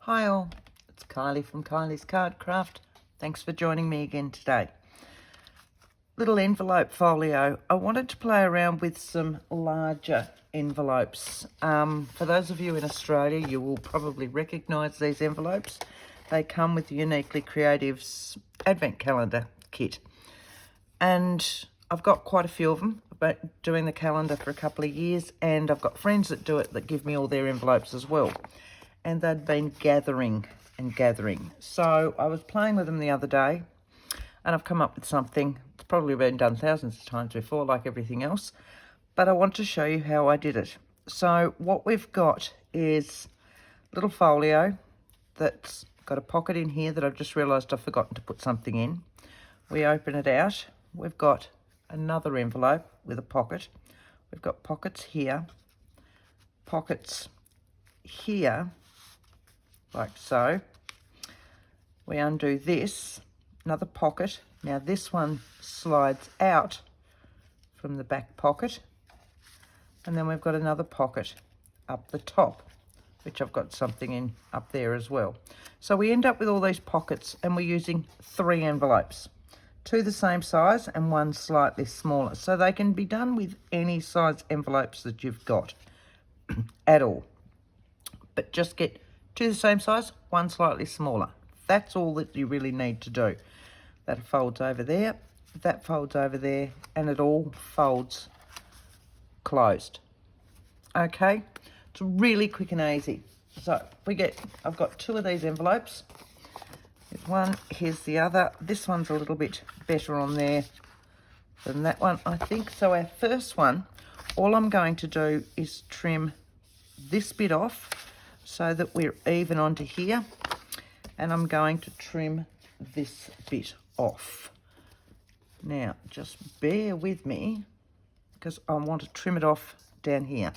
Hi all, it's Kylie from Kylie's Card Craft. Thanks for joining me again today. Little envelope folio. I wanted to play around with some larger envelopes. For those of you in Australia, you will probably recognise these envelopes. They come with the Uniquely Creative's Advent Calendar kit. And I've got quite a few of them. I've been doing the calendar for a couple of years, and I've got friends that do it that give me all their envelopes as well. And they'd been gathering and gathering. So I was playing with them the other day, and I've come up with something. It's probably been done thousands of times before, like everything else, but I want to show you how I did it. So what we've got is a little folio that's got a pocket in here that I've just realised I've forgotten to put something in. We open it out. We've got another envelope with a pocket. We've got pockets here, pockets here, like so. We undo this, another pocket. Now this one slides out from the back pocket, and then we've got another pocket up the top, which I've got something in up there as well. So we end up with all these pockets, and we're using 3 envelopes, 2 the same size and 1 slightly smaller. So they can be done with any size envelopes that you've got at all, but just get 2 the same size, 1 slightly smaller. That's all that you really need to do. That folds over there, that folds over there, and it all folds closed. Okay, it's really quick and easy. So I've got 2 of these envelopes. Here's one, here's the other. This one's a little bit better on there than that one, I think. So our first one, all I'm going to do is trim this bit off so that we're even onto here, and I'm going to trim this bit off. Now just bear with me, because I want to trim it off down here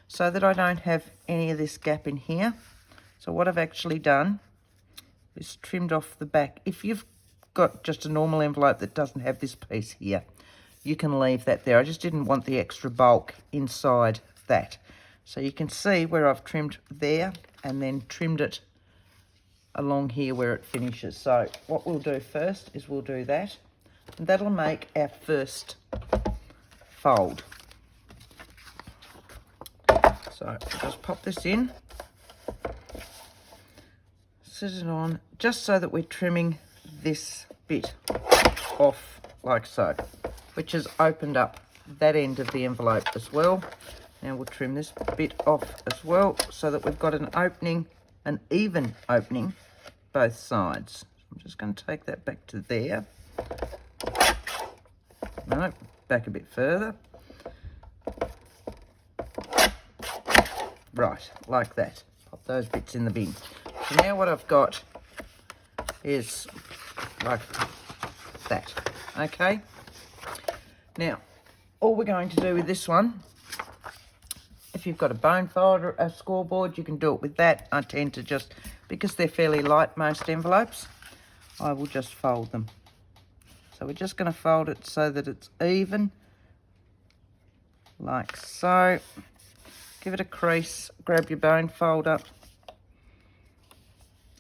so that I don't have any of this gap in here. So what I've actually done is trimmed off the back. If you've got just a normal envelope that doesn't have this piece here, you can leave that there. I just didn't want the extra bulk inside that. So you can see where I've trimmed there and then trimmed it along here where it finishes. So what we'll do first is we'll do that, and that'll make our first fold. So just pop this in, sit it on, just so that we're trimming this bit off like so, which has opened up that end of the envelope as well. Now we'll trim this bit off as well so that we've got an opening, an even opening, both sides. I'm just going to take that back to there. No, back a bit further. Right, like that. Pop those bits in the bin. So now what I've got is like that. Okay. Now, all we're going to do with this one, if you've got a bone folder, a scoreboard, you can do it with that. I tend to just, because they're fairly light, most envelopes, I will just fold them. So we're just going to fold it so that it's even, like so. Give it a crease, grab your bone folder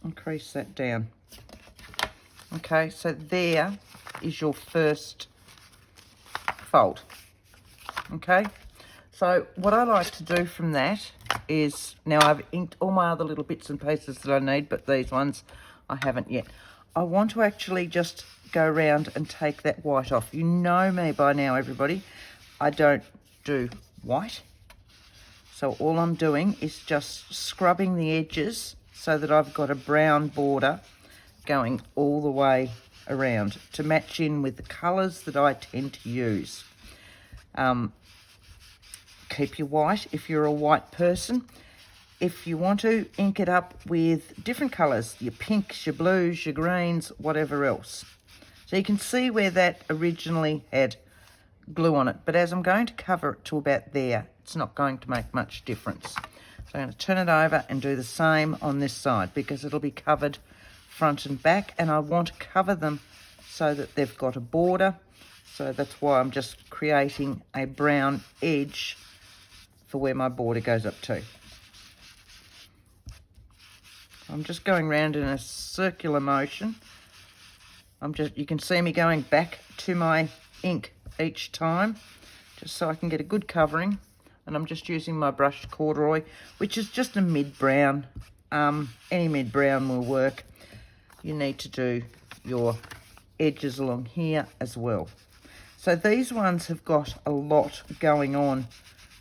and crease that down. Okay, so there is your first fold. Okay, so what I like to do from that is, now I've inked all my other little bits and pieces that I need, but these ones I haven't yet. I want to actually just go around and take that white off. You know me by now, everybody. I don't do white. So all I'm doing is just scrubbing the edges so that I've got a brown border going all the way around to match in with the colours that I tend to use. Keep your white if you're a white person. If you want to, ink it up with different colours, your pinks, your blues, your greens, whatever else. So you can see where that originally had glue on it, but as I'm going to cover it to about there, it's not going to make much difference. So I'm going to turn it over and do the same on this side, because it'll be covered front and back, and I want to cover them so that they've got a border. So that's why I'm just creating a brown edge for where my border goes up to. I'm just going round in a circular motion. You can see me going back to my ink each time, just so I can get a good covering. And I'm just using my brushed corduroy, which is just a mid-brown. Any mid-brown will work. You need to do your edges along here as well. So these ones have got a lot going on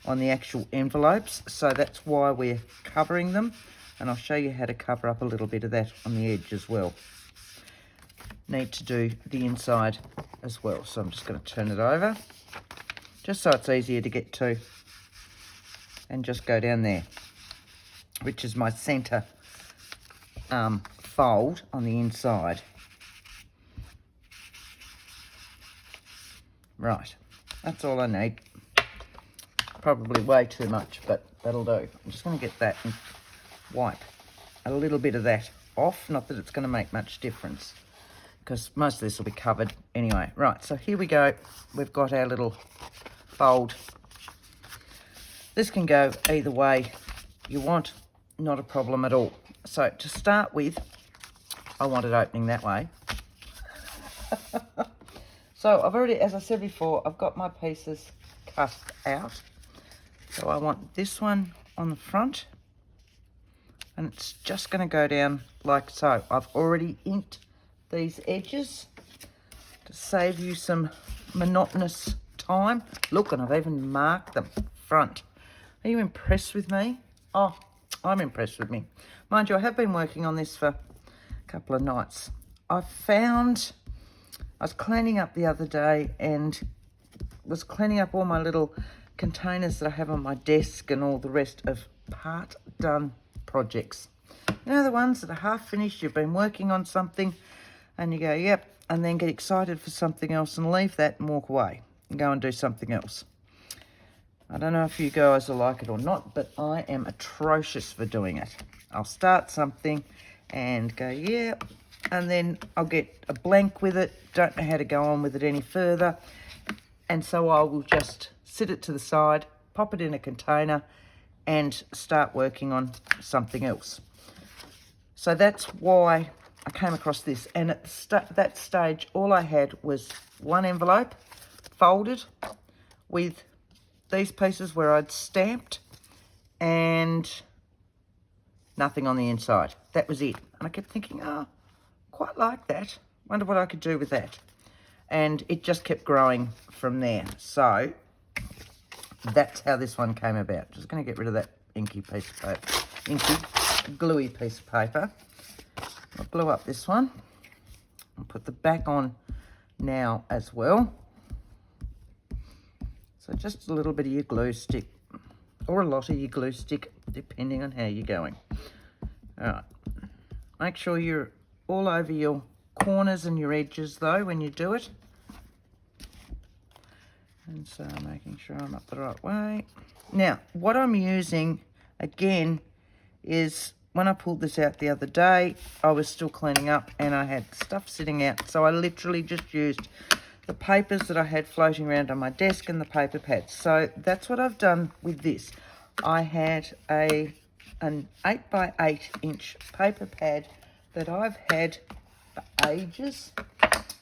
the actual envelopes, so that's why we're covering them. And I'll show you how to cover up a little bit of that on the edge as well. Need to do the inside as well, so I'm just going to turn it over just so it's easier to get to, and just go down there, which is my center fold on the inside. Right, that's all I need. Probably way too much, but that'll do. I'm just going to get that and wipe a little bit of that off. Not that it's going to make much difference, because most of this will be covered anyway. Right, so here we go. We've got our little fold. This can go either way you want, not a problem at all. So to start with, I want it opening that way. So I've already, as I said before, I've got my pieces cut out. So I want this one on the front, and it's just going to go down like so. I've already inked these edges to save you some monotonous time. Look, and I've even marked them front. Are you impressed with me? Oh, I'm impressed with me. Mind you, I have been working on this for a couple of nights. I was cleaning up the other day and was cleaning up all my little containers that I have on my desk and all the rest of part done projects. You know, the ones that are half finished, you've been working on something and you go, yep, and then get excited for something else and leave that and walk away and go and do something else. I don't know if you guys are like it or not, but I am atrocious for doing it. I'll start something and go, yeah, and then I'll get a blank with it, don't know how to go on with it any further, and so I will just sit it to the side, pop it in a container, and start working on something else. So that's why I came across this, and at that stage, all I had was one envelope folded with these pieces where I'd stamped and nothing on the inside. That was it. And I kept thinking, oh, quite like that. Wonder what I could do with that. And it just kept growing from there. So that's how this one came about. Just going to get rid of that inky piece of paper. Inky, gluey piece of paper. I'll glue up this one. I'll put the back on now as well. So just a little bit of your glue stick, or a lot of your glue stick, depending on how you're going. All right. Make sure you're all over your corners and your edges though when you do it. And so making sure I'm up the right way. Now, what I'm using, again, is when I pulled this out the other day, I was still cleaning up and I had stuff sitting out. So I literally just used the papers that I had floating around on my desk and the paper pads. So that's what I've done with this. I had an 8x8 inch paper pad that I've had for ages.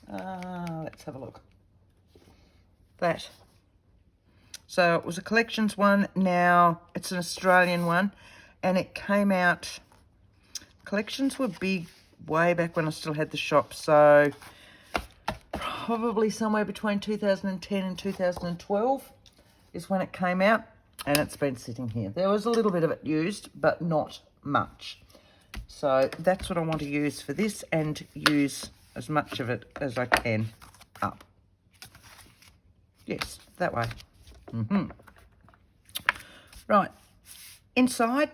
Let's have a look. That. So it was a collections one. Now it's an Australian one, and it came out, collections were big way back when I still had the shop. So probably somewhere between 2010 and 2012 is when it came out, and it's been sitting here. There was a little bit of it used, but not much. So that's what I want to use for this, and use as much of it as I can up. Yes, that way. Right, inside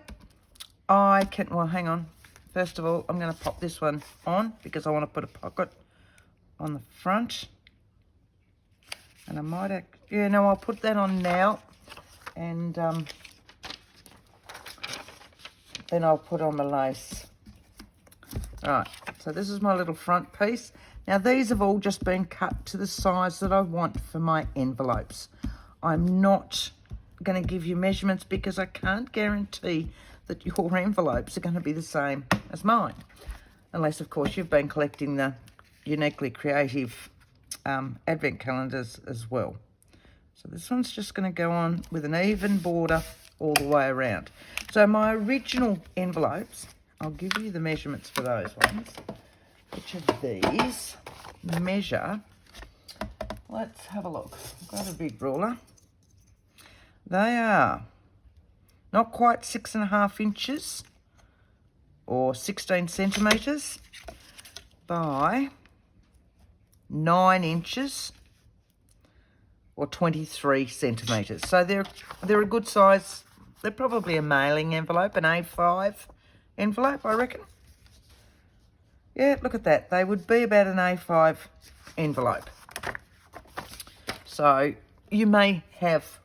I can, well, hang on. First of all, I'm going to pop this one on because I want to put a pocket on the front. And I might, yeah, no, I'll put that on now. And then I'll put on the lace. All right, so this is my little front piece. Now, these have all just been cut to the size that I want for my envelopes. I'm not going to give you measurements because I can't guarantee that your envelopes are going to be the same as mine. Unless, of course, you've been collecting the uniquely creative advent calendars as well. So this one's just going to go on with an even border all the way around. So my original envelopes, I'll give you the measurements for those ones. Each of these measure, let's have a look. I've got a big ruler. They are not quite 6.5 inches or 16 centimetres by 9 inches or 23 centimetres. So they're a good size. They're probably a mailing envelope, an A5 envelope, I reckon. Yeah, look at that. They would be about an A5 envelope. So you may have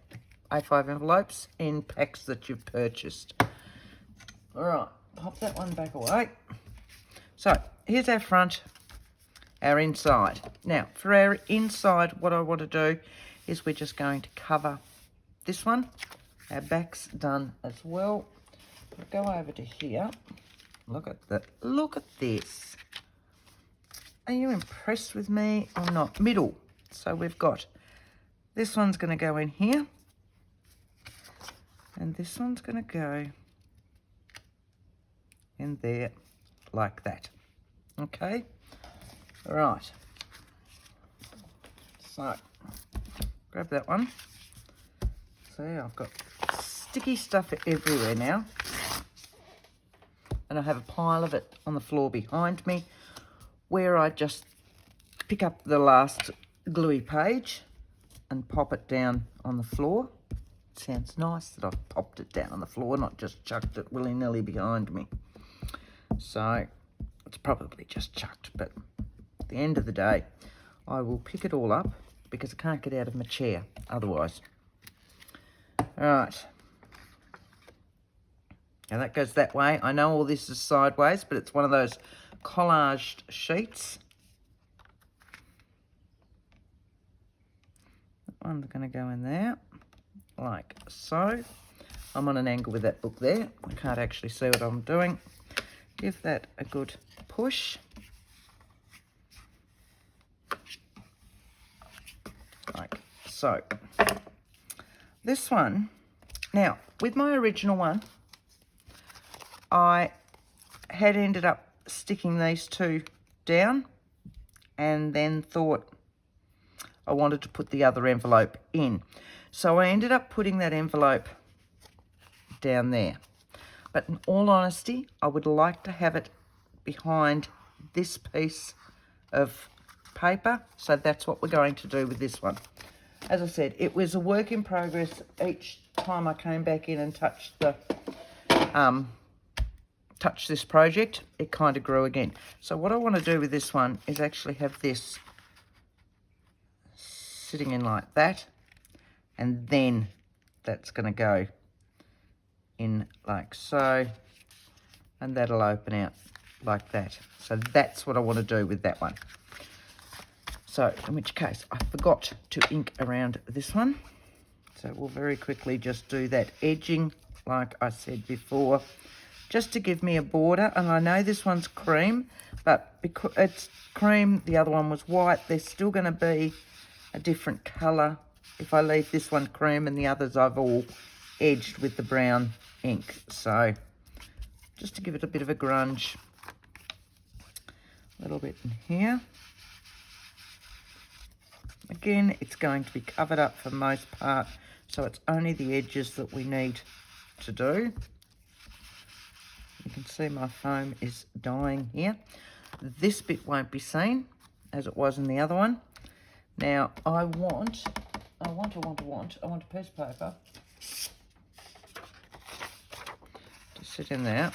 A5 envelopes in packs that you've purchased. All right, pop that one back away. So here's our front, our inside. Now, for our inside, what I want to do is we're just going to cover this one. Our back's done as well. We'll go over to here. Look at that. Look at this. Are you impressed with me or not? Middle. So we've got, this one's going to go in here. And this one's going to go in there like that. Okay. All right. So, grab that one. See, I've got sticky stuff everywhere now. And I have a pile of it on the floor behind me where I just pick up the last gluey page and pop it down on the floor. It sounds nice that I've popped it down on the floor, not just chucked it willy-nilly behind me. So it's probably just chucked, but at the end of the day, I will pick it all up because I can't get out of my chair otherwise. All right. Now that goes that way. I know all this is sideways, but it's one of those collaged sheets. That one's going to go in there, like so. I'm on an angle with that book there. I can't actually see what I'm doing. Give that a good push. Like so. This one, now, with my original one, I had ended up sticking these two down and then thought I wanted to put the other envelope in. So I ended up putting that envelope down there. But in all honesty, I would like to have it behind this piece of paper. So that's what we're going to do with this one. As I said, it was a work in progress. Each time I came back in and touched the this project, it kind of grew again. So what I want to do with this one is actually have this sitting in like that, and then that's going to go in like so, and that'll open out like that. So that's what I want to do with that one. So in which case I forgot to ink around this one, so we'll very quickly just do that edging like I said before, just to give me a border. And I know this one's cream, but because it's cream, the other one was white, there's still going to be a different colour if I leave this one cream and the others I've all edged with the brown ink. So just to give it a bit of a grunge, a little bit in here. Again, it's going to be covered up for the most part, so it's only the edges that we need to do. You can see my foam is dying here. This bit won't be seen as it was in the other one. Now I want a piece of paper to sit in there,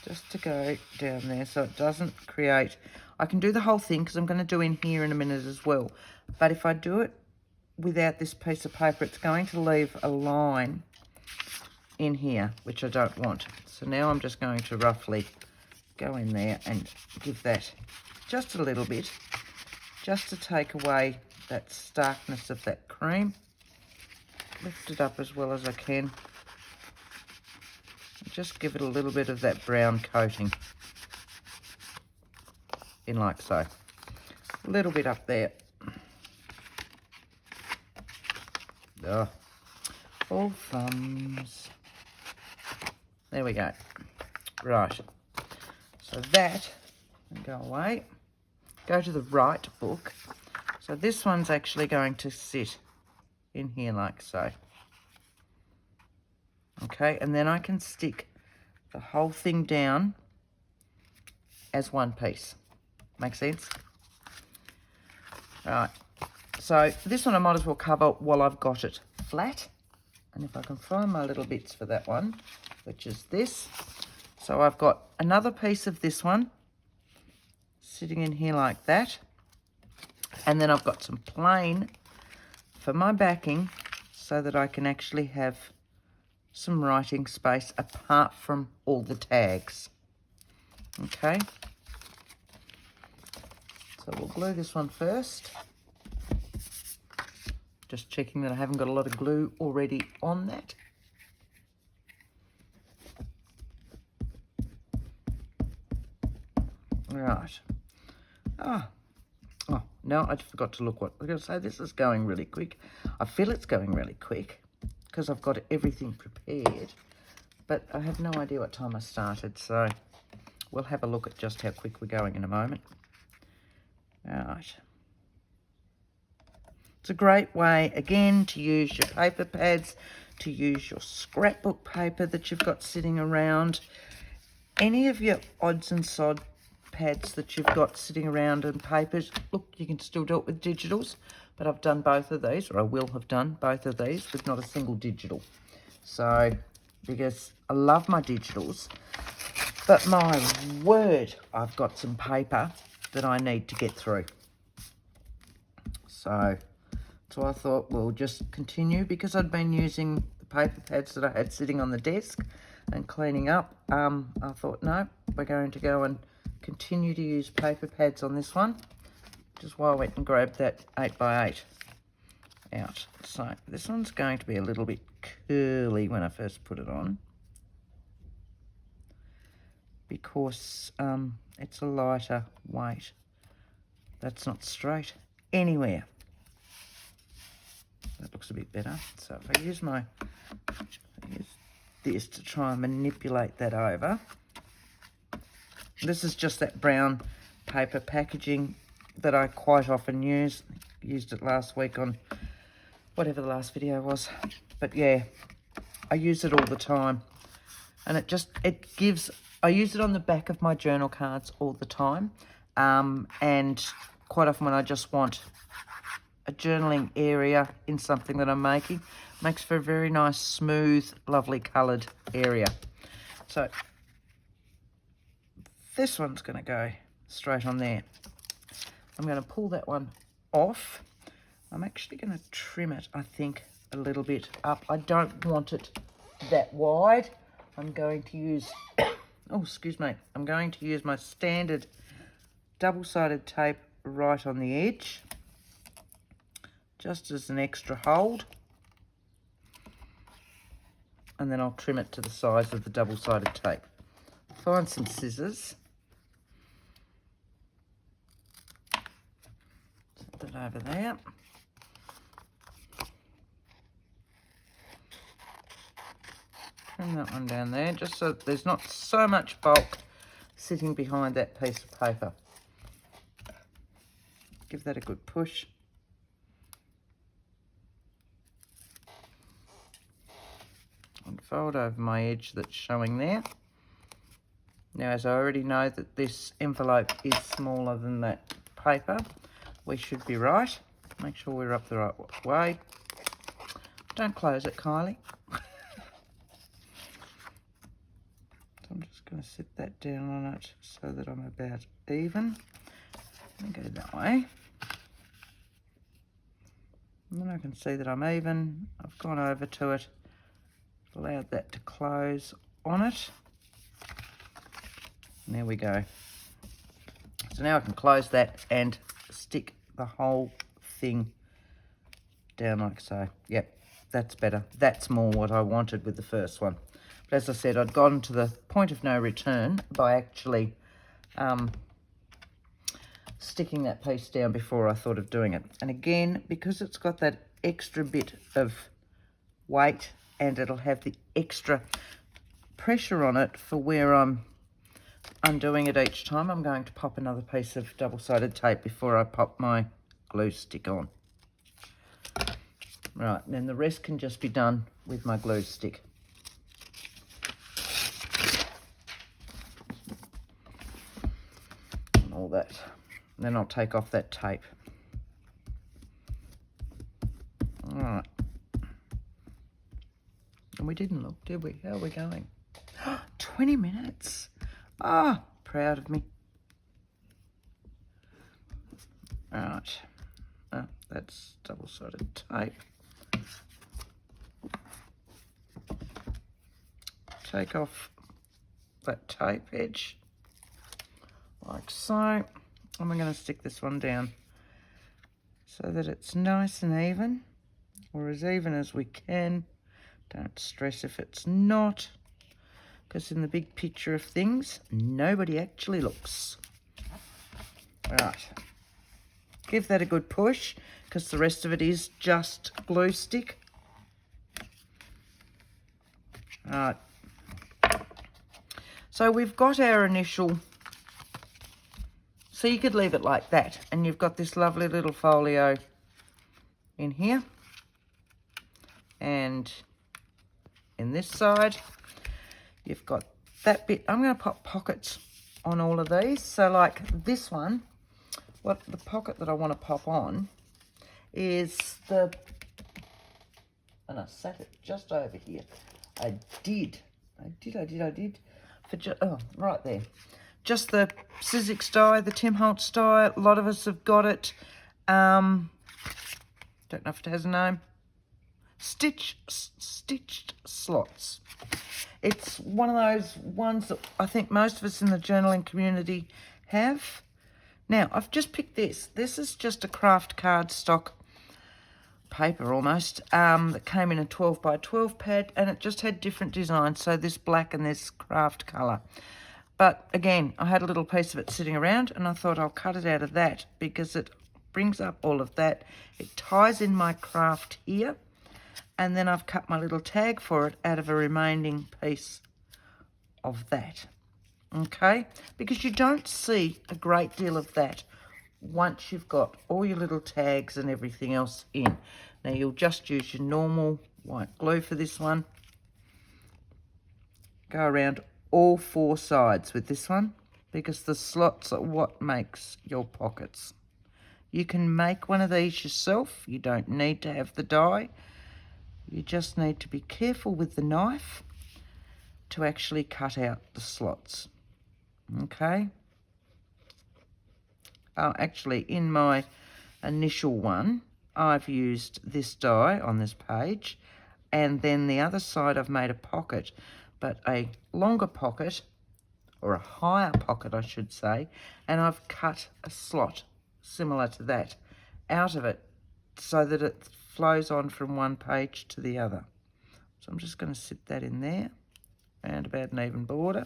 just to go down there so it doesn't create. I can do the whole thing because I'm going to do in here in a minute as well. But if I do it without this piece of paper, it's going to leave a line in here, which I don't want. So now I'm just going to roughly go in there and give that just a little bit, just to take away that starkness of that cream. Lift it up as well as I can. Just give it a little bit of that brown coating in like so. A little bit up there. Oh, all thumbs. There we go. Right. So that can go away. Go to the right book. So this one's actually going to sit in here like so. Okay, and then I can stick the whole thing down as one piece. Make sense? Right. So this one I might as well cover while I've got it flat. And if I can find my little bits for that one, which is this. So I've got another piece of this one sitting in here like that. And then I've got some plain for my backing so that I can actually have some writing space apart from all the tags. Okay. So we'll glue this one first. Just checking that I haven't got a lot of glue already on that. Right. Oh, no, I forgot to look what I was going to say. This is going really quick. I feel it's going really quick because I've got everything prepared, but I have no idea what time I started, so we'll have a look at just how quick we're going in a moment. Right. It's a great way, again, to use your paper pads, to use your scrapbook paper that you've got sitting around, any of your odds and sods pads that you've got sitting around and papers. Look, you can still do it with digitals, but I've done both of these, or I will have done both of these with not a single digital. So, because I love my digitals, but my word, I've got some paper that I need to get through. So I thought we'll just continue, because I'd been using the paper pads that I had sitting on the desk and cleaning up. I thought, no, we're going to go and continue to use paper pads on this one, which is why I went and grabbed that 8x8 out. So this one's going to be a little bit curly when I first put it on, because it's a lighter weight. That's not straight anywhere. That looks a bit better. So if I use this to try and manipulate that over. This is just that brown paper packaging that I quite often use. Used it last week on whatever the last video was. But yeah, I use it all the time. And I use it on the back of my journal cards all the time. And quite often when I just want a journaling area in something that I'm making, makes for a very nice, smooth, lovely coloured area. So this one's going to go straight on there. I'm going to pull that one off. I'm actually going to trim it, I think, a little bit up. I don't want it that wide. I'm going to use, oh, excuse me. I'm going to use my standard double-sided tape right on the edge, just as an extra hold. And then I'll trim it to the size of the double-sided tape. Find some scissors. Set that over there. Trim that one down there, just so there's not so much bulk sitting behind that piece of paper. Give that a good push. And fold over my edge that's showing there. Now, as I already know that this envelope is smaller than that paper, we should be right. Make sure we're up the right way. Don't close it, Kylie. So I'm just going to sit that down on it so that I'm about even. Let me go that way. And then I can see that I'm even. I've gone over to it, allowed that to close on it. And there we go. So now I can close that and stick the whole thing down like so. Yep, that's better. That's more what I wanted with the first one. As I said, I'd gone to the point of no return by actually sticking that piece down before I thought of doing it. And again, because it's got that extra bit of weight and it'll have the extra pressure on it for where I'm undoing it each time, I'm going to pop another piece of double-sided tape before I pop my glue stick on. Right, and then the rest can just be done with my glue stick. And all that. And then I'll take off that tape. All right. And we didn't look, did we? How are we going? 20 minutes. Ah, proud of me. All right. Oh, that's double-sided tape. Take off that tape edge, like so. And we're going to stick this one down so that it's nice and even, or as even as we can. Don't stress if it's not, because in the big picture of things, nobody actually looks. Right. Give that a good push, because the rest of it is just glue stick. Right. So we've got our initial, so you could leave it like that, and you've got this lovely little folio in here, and in this side, you've got that bit. I'm going to pop pockets on all of these. So like this one, what the pocket that I want to pop on is the, and I sat it just over here. I did. For right there. Just the Sizzix die, the Tim Holtz die. A lot of us have got it. Don't know if it has a name. Stitched slots. It's one of those ones that I think most of us in the journaling community have. Now, I've just picked this. This is just a craft cardstock paper almost, that came in a 12 by 12 pad, and it just had different designs. So this black and this craft colour. But again, I had a little piece of it sitting around, and I thought I'll cut it out of that because it brings up all of that. It ties in my craft here. And then I've cut my little tag for it out of a remaining piece of that. Okay? Because you don't see a great deal of that once you've got all your little tags and everything else in. Now you'll just use your normal white glue for this one. Go around all four sides with this one, because the slots are what makes your pockets. You can make one of these yourself. You don't need to have the die. You just need to be careful with the knife to actually cut out the slots. Okay? Actually, in my initial one, I've used this die on this page, and then the other side I've made a pocket, but a longer pocket, or a higher pocket I should say, and I've cut a slot similar to that out of it so that it flows on from one page to the other. So I'm just going to sit that in there, and about an even border.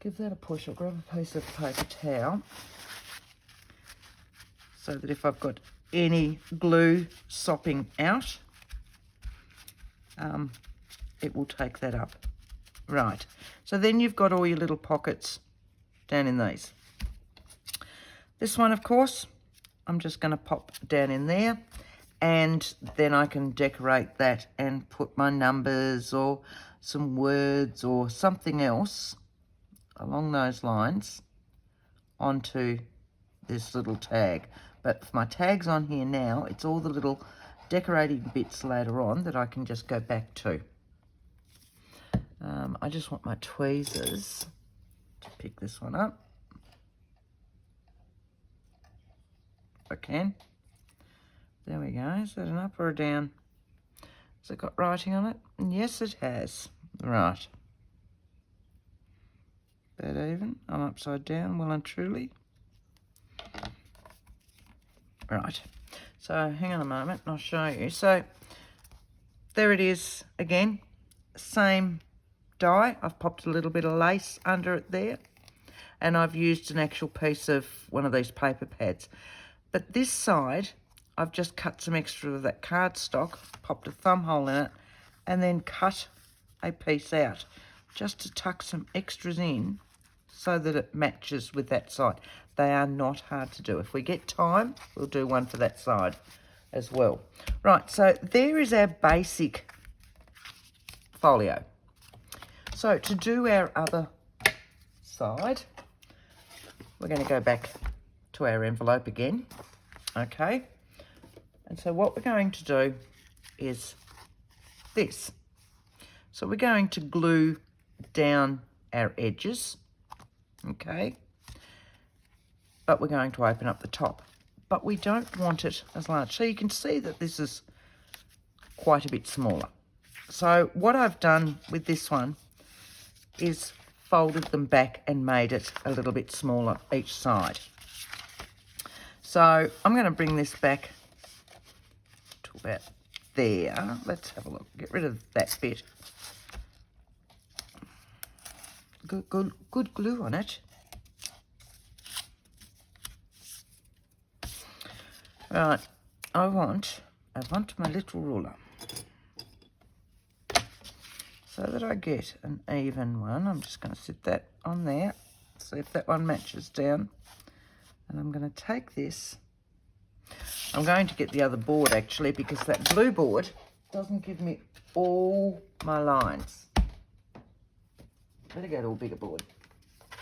Give that a push. I'll grab a piece of paper towel so that if I've got any glue sopping out, it will take that up. Right, so then you've got all your little pockets down in these. This one, of course, I'm just going to pop down in there, and then I can decorate that and put my numbers or some words or something else along those lines onto this little tag. But for my tags on here now, it's all the little decorating bits later on that I can just go back to. I just want my tweezers to pick this one up. If I can. There we go. Is that an up or a down? Has it got writing on it? Yes, it has. Right. That even. I'm upside down, well and truly. Right. So hang on a moment and I'll show you. So there it is again. same die. I've popped a little bit of lace under it there, and I've used an actual piece of one of these paper pads. But this side, I've just cut some extra of that cardstock, popped a thumb hole in it, and then cut a piece out just to tuck some extras in so that it matches with that side. They are not hard to do. If we get time, we'll do one for that side as well. Right, so there is our basic folio. So to do our other side, we're going to go back to our envelope again, okay? And so what we're going to do is this. So we're going to glue down our edges, okay? But we're going to open up the top. But we don't want it as large. So you can see that this is quite a bit smaller. So what I've done with this one is folded them back and made it a little bit smaller each side. So I'm going to bring this back to about there. Let's have a look. Get rid of that bit. Good glue on it. Right, I want my little ruler so that I get an even one. I'm just going to sit that on there, see if that one matches down. And I'm going to take this. I'm going to get the other board actually, because that blue board doesn't give me all my lines. Better go to a bigger board.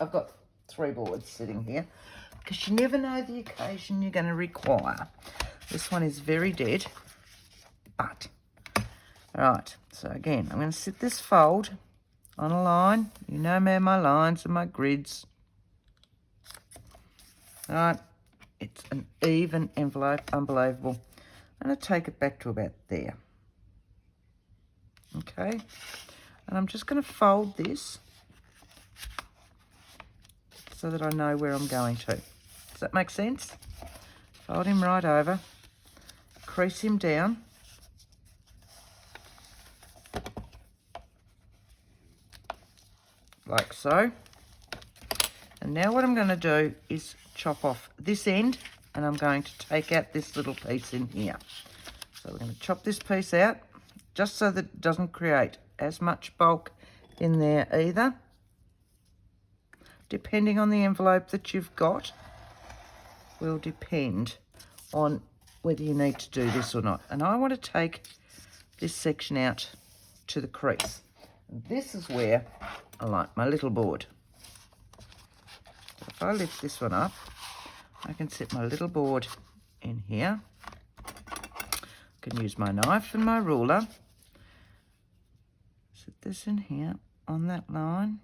I've got 3 boards sitting here because you never know the occasion you're going to require. This one is very dead, but right. So again, I'm going to sit this fold on a line. You know me, my lines and my grids. All right, it's an even envelope, unbelievable. I'm going to take it back to about there. Okay, and I'm just going to fold this so that I know where I'm going to. Does that make sense? Fold him right over, crease him down. Like so. And now what I'm going to do is chop off this end, and I'm going to take out this little piece in here. So we're going to chop this piece out just so that it doesn't create as much bulk in there either. Depending on the envelope that you've got will depend on whether you need to do this or not. And I want to take this section out to the crease. This is where I like my little board. So if I lift this one up, I can set my little board in here. I can use my knife and my ruler. Set this in here on that line.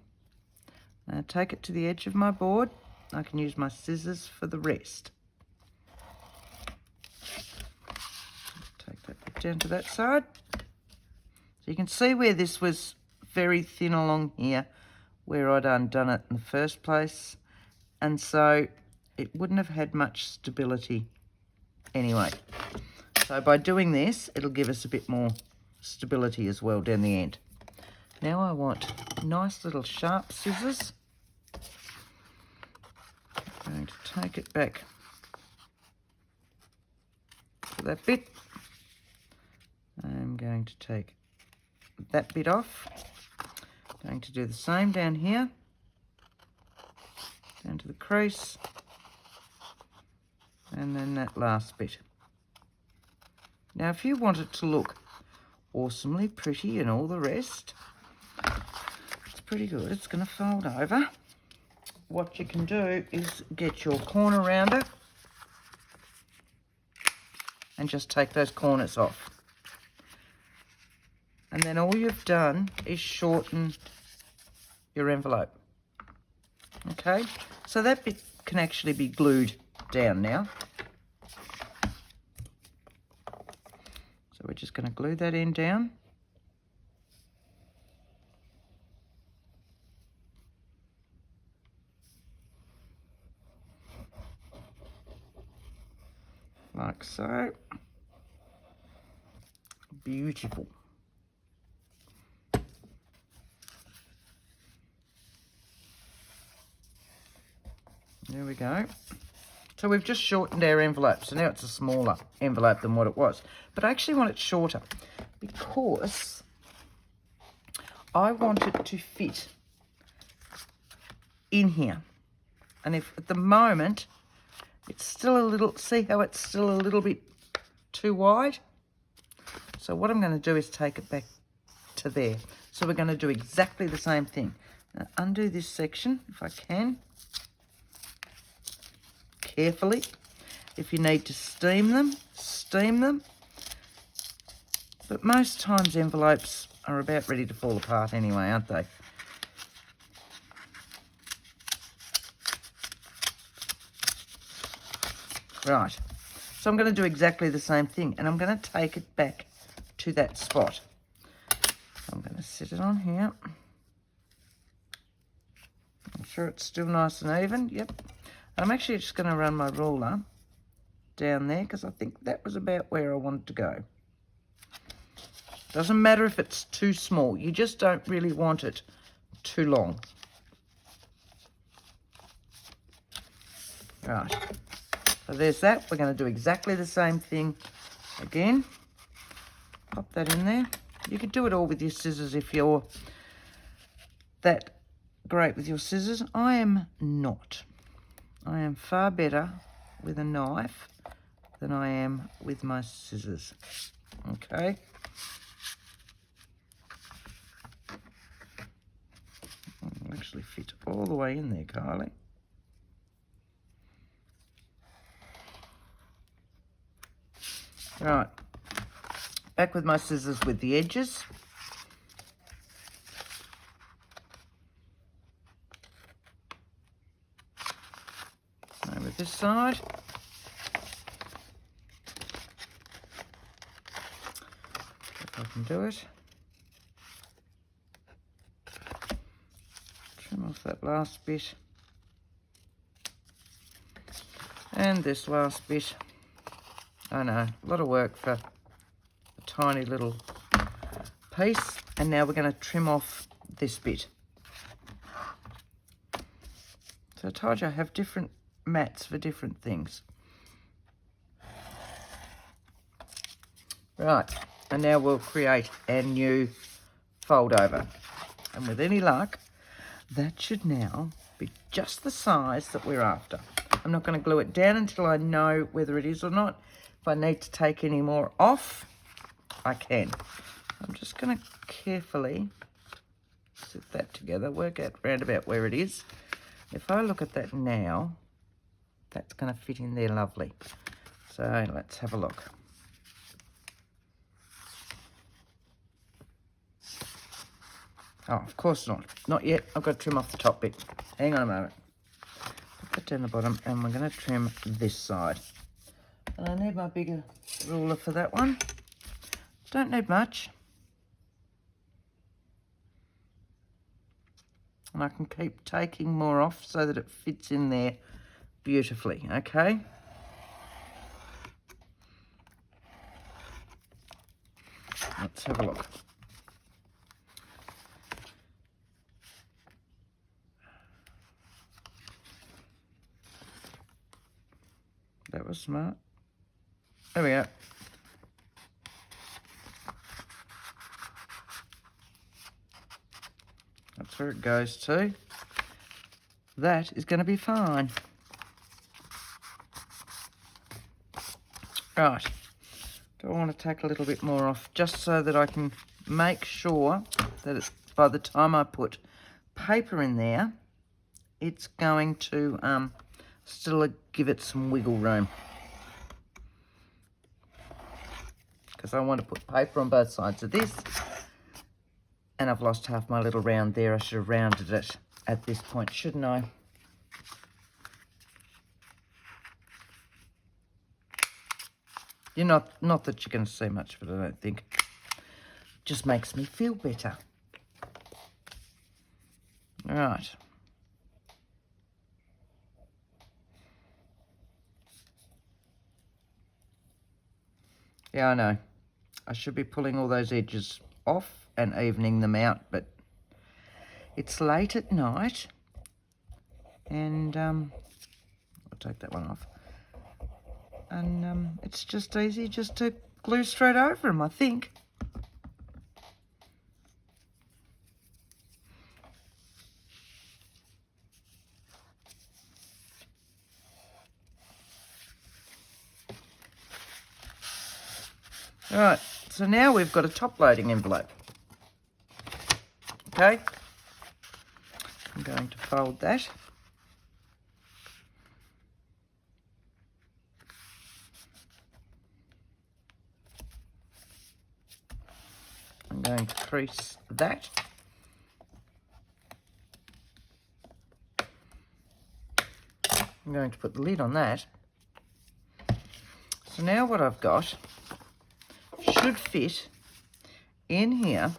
Now take it to the edge of my board. I can use my scissors for the rest. Take that bit down to that side. So you can see where this was very thin along here, where I'd undone it in the first place. And so it wouldn't have had much stability anyway. So by doing this, it'll give us a bit more stability as well down the end. Now I want nice little sharp scissors. I'm going to take it back to that bit. I'm going to take that bit off. I'm going to do the same down here, down to the crease, and then that last bit. Now if you want it to look awesomely pretty and all the rest, it's pretty good. It's going to fold over. What you can do is get your corner rounder and just take those corners off. And then all you've done is shorten your envelope. Okay, so that bit can actually be glued down now. So we're just going to glue that end down. Like so. Beautiful. There we go. So we've just shortened our envelope. So now it's a smaller envelope than what it was. But I actually want it shorter because I want it to fit in here. And if at the moment it's still a little, see how it's still a little bit too wide? So what I'm going to do is take it back to there. So we're going to do exactly the same thing. Now undo this section if I can. Carefully. If you need to steam them, steam them. But most times envelopes are about ready to fall apart anyway, aren't they? Right, so I'm going to do exactly the same thing, and I'm going to take it back to that spot. I'm going to sit it on here. I'm sure it's still nice and even, yep. And I'm actually just going to run my ruler down there because I think that was about where I wanted to go. Doesn't matter if it's too small, you just don't really want it too long. Right. So there's that. We're going to do exactly the same thing again. Pop that in there. You could do it all with your scissors if you're that great with your scissors. I am not. I am far better with a knife than I am with my scissors. Okay. It'll actually fit all the way in there, Kylie. Right, back with my scissors with the edges. Over this side. If I can do it. Trim off that last bit. And this last bit. I know, a lot of work for a tiny little piece. And now we're going to trim off this bit. So I told you I have different mats for different things. Right, and now we'll create a new fold over. And with any luck, that should now be just the size that we're after. I'm not going to glue it down until I know whether it is or not. If I need to take any more off, I can. I'm just going to carefully sit that together, work out round about where it is. If I look at that now, that's going to fit in there lovely. So let's have a look. Oh, of course not. Not yet. I've got to trim off the top bit. Hang on a moment. Put that down the bottom, and we're going to trim this side. And I need my bigger ruler for that one. Don't need much. And I can keep taking more off so that it fits in there beautifully, okay? Let's have a look. That was smart. There we go. That's where it goes to. That is going to be fine. Right. Do I want to take a little bit more off just so that I can make sure that it's, by the time I put paper in there, it's going to still give it some wiggle room. Because I want to put paper on both sides of this. And I've lost half my little round there. I should have rounded it at this point, shouldn't I? You're not that you're going to see much of it, I don't think. Just makes me feel better. All right. Yeah, I know. I should be pulling all those edges off and evening them out, but it's late at night and take that one off. And it's just easy just to glue straight over them, I think. All right, so now we've got a top-loading envelope. Okay, I'm going to fold that. I'm going to crease that. I'm going to put the lid on that. So now what I've got should fit in here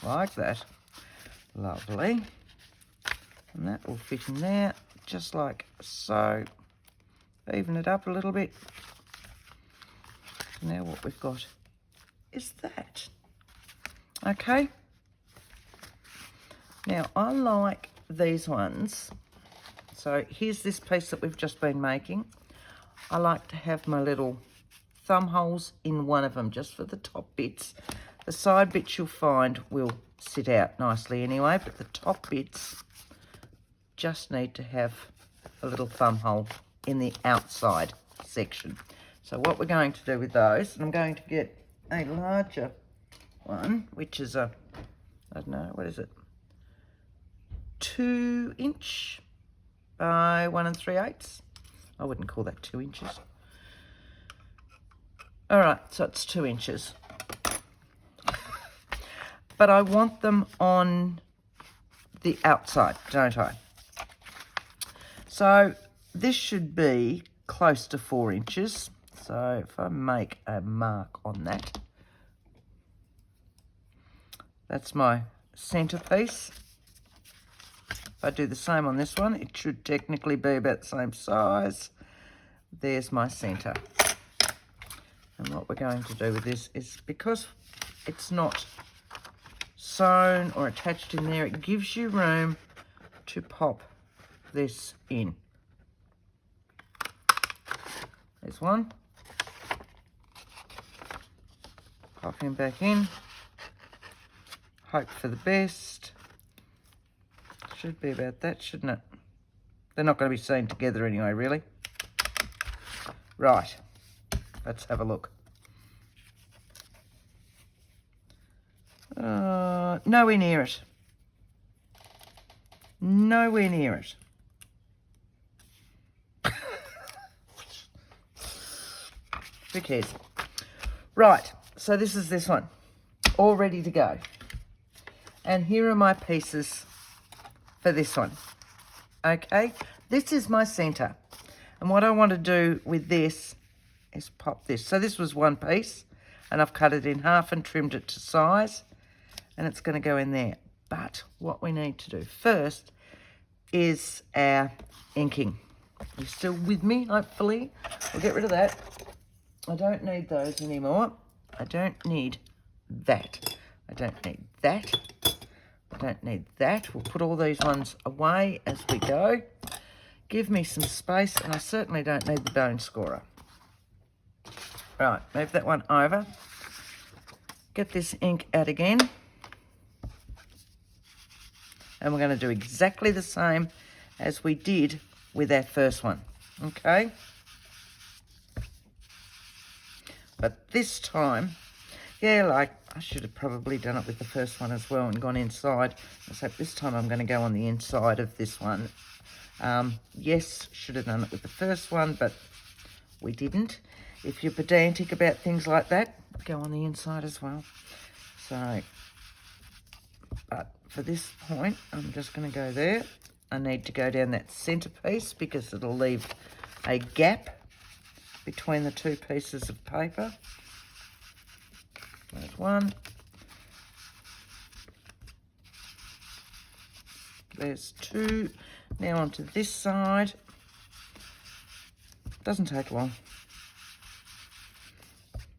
like that. Lovely. And that will fit in there just like so. Even it up a little bit. Now what we've got is that. Okay. Now I like these ones. So here's this piece that we've just been making. I like to have my little thumb holes in one of them just for the top bits. The side bits you'll find will sit out nicely anyway, but the top bits just need to have a little thumb hole in the outside section. So what we're going to do with those, and I'm going to get a larger one, which is a, I don't know, what is it? 2 inch by 1 3/8. I wouldn't call that 2 inches. All right, so it's 2 inches. But I want them on the outside, don't I? So this should be close to 4 inches. So if I make a mark on that, that's my centerpiece. If I do the same on this one, it should technically be about the same size. There's my center. And what we're going to do with this is, because it's not sewn or attached in there, it gives you room to pop this in. There's one. Pop him back in. Hope for the best. Should be about that, shouldn't it? They're not going to be sewn together anyway, really. Right. Let's have a look. Nowhere near it. Nowhere near it. Who cares? Right, so this is this one. All ready to go. And here are my pieces for this one. Okay, this is my center. And what I want to do with this is pop this. So this was one piece, and I've cut it in half and trimmed it to size, and it's going to go in there. But what we need to do first is our inking. You still with me, hopefully? We'll get rid of that. I don't need those anymore. I don't need that. I don't need that. I don't need that. We'll put all these ones away as we go. Give me some space, and I certainly don't need the bone scorer. Right, move that one over. Get this ink out again. And we're going to do exactly the same as we did with our first one. Okay? But this time, yeah, like I should have probably done it with the first one as well and gone inside. So this time I'm going to go on the inside of this one. Yes, should have done it with the first one, but we didn't. If you're pedantic about things like that, go on the inside as well. So, but for this point, I'm just going to go there. I need to go down that centre piece because it'll leave a gap between the two pieces of paper. There's one. There's two. Now onto this side. Doesn't take long.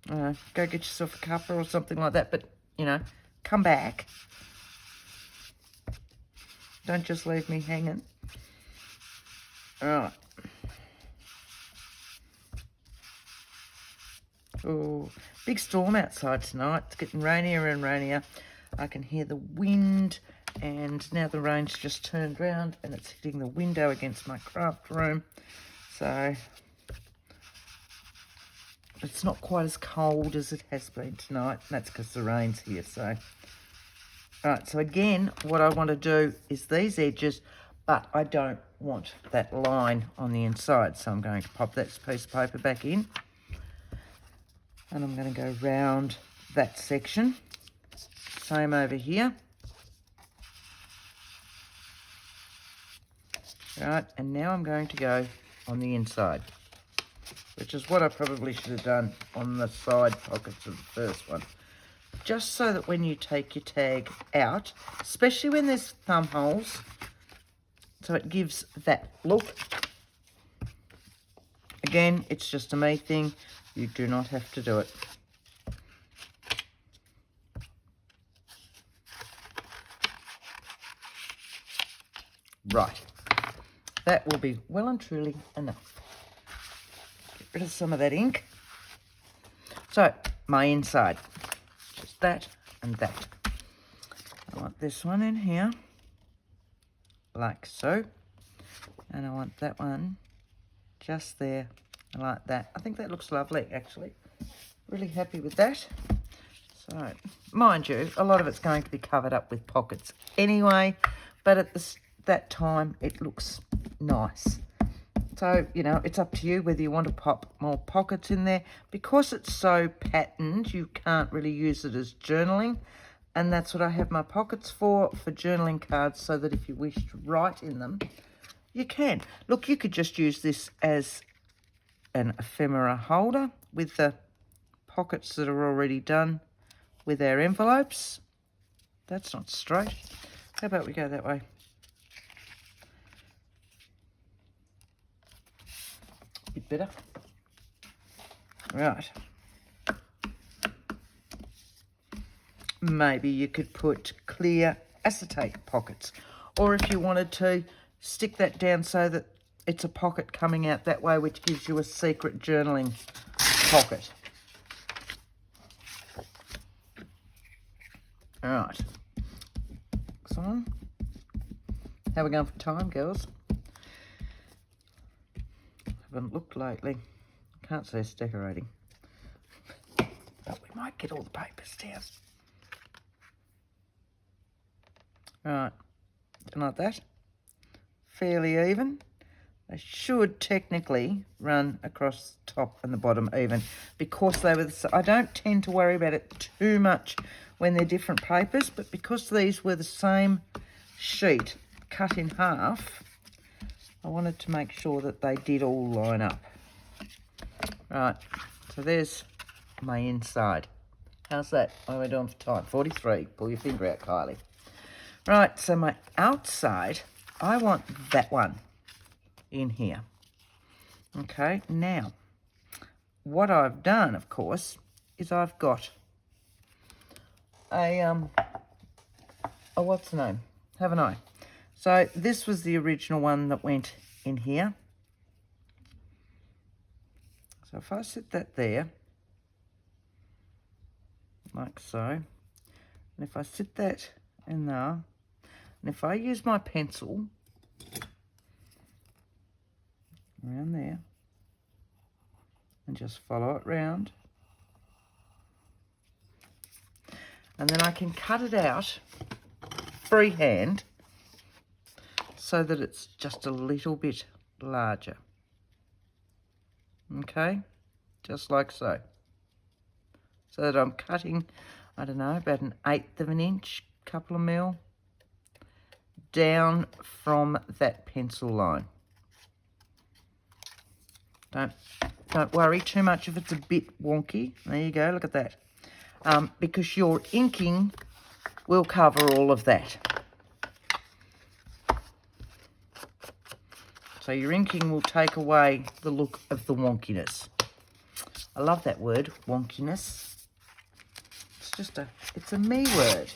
Go get yourself a cuppa or something like that, but, you know, come back. Don't just leave me hanging. All right. Oh, big storm outside tonight. It's getting rainier and rainier. I can hear the wind, and now the rain's just turned round and it's hitting the window against my craft room. So it's not quite as cold as it has been tonight, and that's because the rain's here. So, all right, so again, what I want to do is these edges, but I don't want that line on the inside. So I'm going to pop that piece of paper back in, and I'm going to go round that section. Same over here. Right, and now I'm going to go on the inside, which is what I probably should have done on the side pockets of the first one. Just so that when you take your tag out, especially when there's thumb holes, so it gives that look. Again, it's just a me thing. You do not have to do it. Right, that will be well and truly enough. Get rid of some of that ink. So, my inside, just that and that. I want this one in here, like so. And I want that one just there, like that. I think that looks lovely, actually. Really happy with that. So, mind you, a lot of it's going to be covered up with pockets anyway, but at that time, it looks nice. So, you know, it's up to you whether you want to pop more pockets in there. Because it's so patterned, you can't really use it as journaling. And that's what I have my pockets for journaling cards, so that if you wish to write in them, you can. Look, you could just use this as an ephemera holder with the pockets that are already done with our envelopes. That's not straight. How about we go that way? Bit better. Right. Maybe you could put clear acetate pockets, or if you wanted to, stick that down so that it's a pocket coming out that way, which gives you a secret journaling pocket. All right. So, how are we going for time, girls? Haven't looked lately. Can't say it's decorating. But we might get all the papers down. Right, like that. Fairly even. They should technically run across the top and the bottom even, because they were I don't tend to worry about it too much when they're different papers, but because these were the same sheet cut in half, I wanted to make sure that they did all line up. Right, so there's my inside. How's that? What am I doing for time? 43. Pull your finger out, Kylie. Right, so my outside, I want that one in here. Okay, now, what I've done, of course, is I've got a, what's the name? Haven't I? So this was the original one that went in here. So if I set that there, like so, and if I set that in there, and if I use my pencil around there and just follow it round, and then I can cut it out freehand so that it's just a little bit larger. Okay, just like so. So that I'm cutting, I don't know, about 1/8 of an inch, couple of mil, down from that pencil line. Don't worry too much if it's a bit wonky. There you go, look at that. Because your inking will cover all of that. So your inking will take away the look of the wonkiness. I love that word, wonkiness. It's a me word.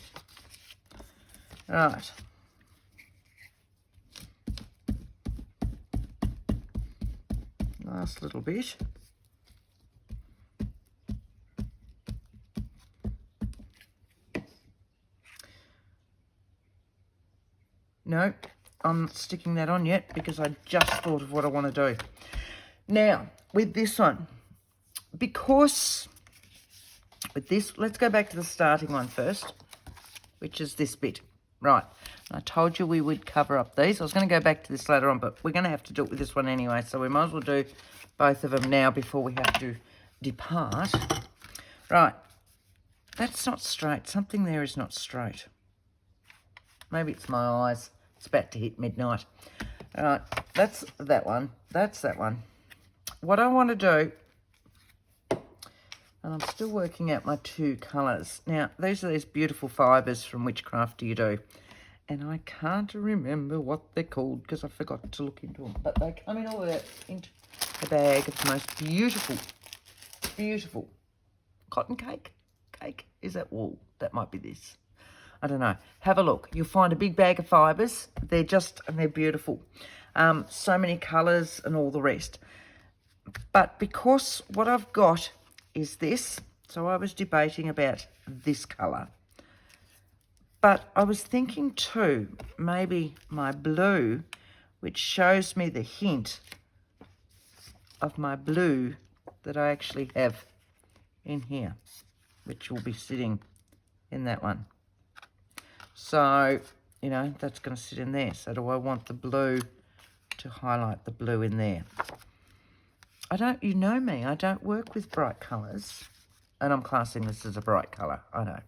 Right. Last little bit. No, I'm not sticking that on yet because I just thought of what I want to do. Now, with this one, because with this, let's go back to the starting one first, which is this bit. Right, I told you we would cover up these. I was going to go back to this later on, but we're going to have to do it with this one anyway, so we might as well do both of them now before we have to depart. Right, that's not straight. Something there is not straight. Maybe it's my eyes. It's about to hit midnight. All right, that's that one. That's that one. What I want to do, and I'm still working out my two colours. Now, these are these beautiful fibres from Which Craft Do You Do? And I can't remember what they're called because I forgot to look into them. But they come in all that into a bag of the most beautiful, beautiful cotton cake. Is that wool? That might be this. I don't know. Have a look. You'll find a big bag of fibres. They're beautiful. So many colours and all the rest. But because what I've got is this, so I was debating about this colour. But I was thinking too, maybe my blue, which shows me the hint of my blue that I actually have in here, which will be sitting in that one. So, you know, that's going to sit in there. So do I want the blue to highlight the blue in there? You know me, I don't work with bright colours. And I'm classing this as a bright colour, I know.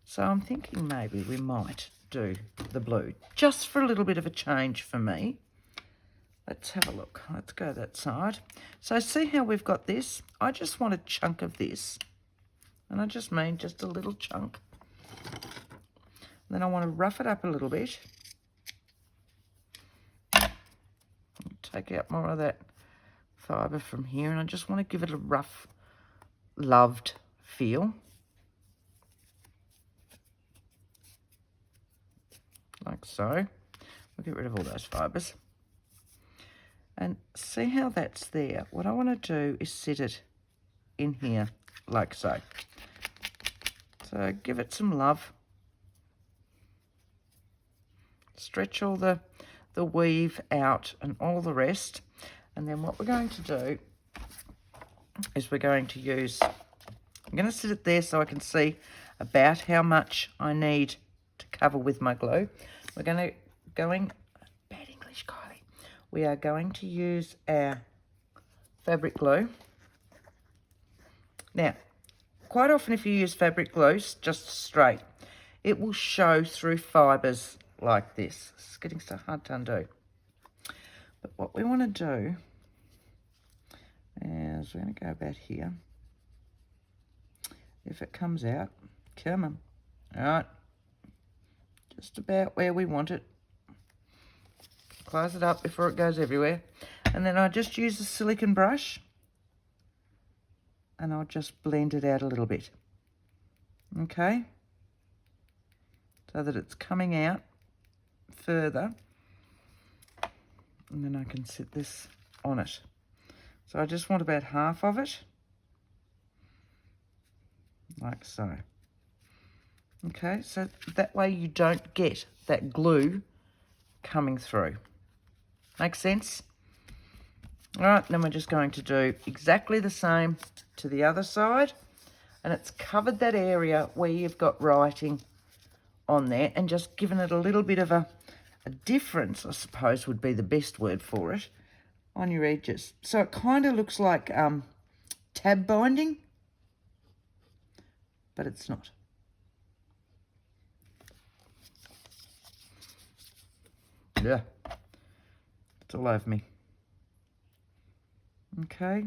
So I'm thinking maybe we might do the blue, just for a little bit of a change for me. Let's have a look. Let's go that side. So see how we've got this? I just want a chunk of this. And I just mean just a little chunk. Then I want to rough it up a little bit. Take out more of that fibre from here, and I just want to give it a rough, loved feel. Like so. We'll get rid of all those fibres. And see how that's there? What I want to do is sit it in here, like so. So give it some love. Stretch all the weave out and all the rest. And then what we're going to do is we're going to use, I'm going to sit it there so I can see about how much I need to cover with my glue. We're bad English, Kylie. We are going to use our fabric glue. Now, quite often if you use fabric glue, just straight, it will show through fibres like this. It's getting so hard to undo. But what we want to do is we're going to go about here. If it comes out, come on. All right. Just about where we want it. Close it up before it goes everywhere. And then I just use a silicone brush and I'll just blend it out a little bit. Okay? So that it's coming out further. And then I can sit this on it. So I just want about half of it. Like so. Okay, so that way you don't get that glue coming through. Make sense? All right, then we're just going to do exactly the same to the other side. And it's covered that area where you've got writing on there and just given it a little bit of a difference, I suppose would be the best word for it, on your edges. So it kind of looks like tab binding, but it's not. Yeah, it's all over me. Okay,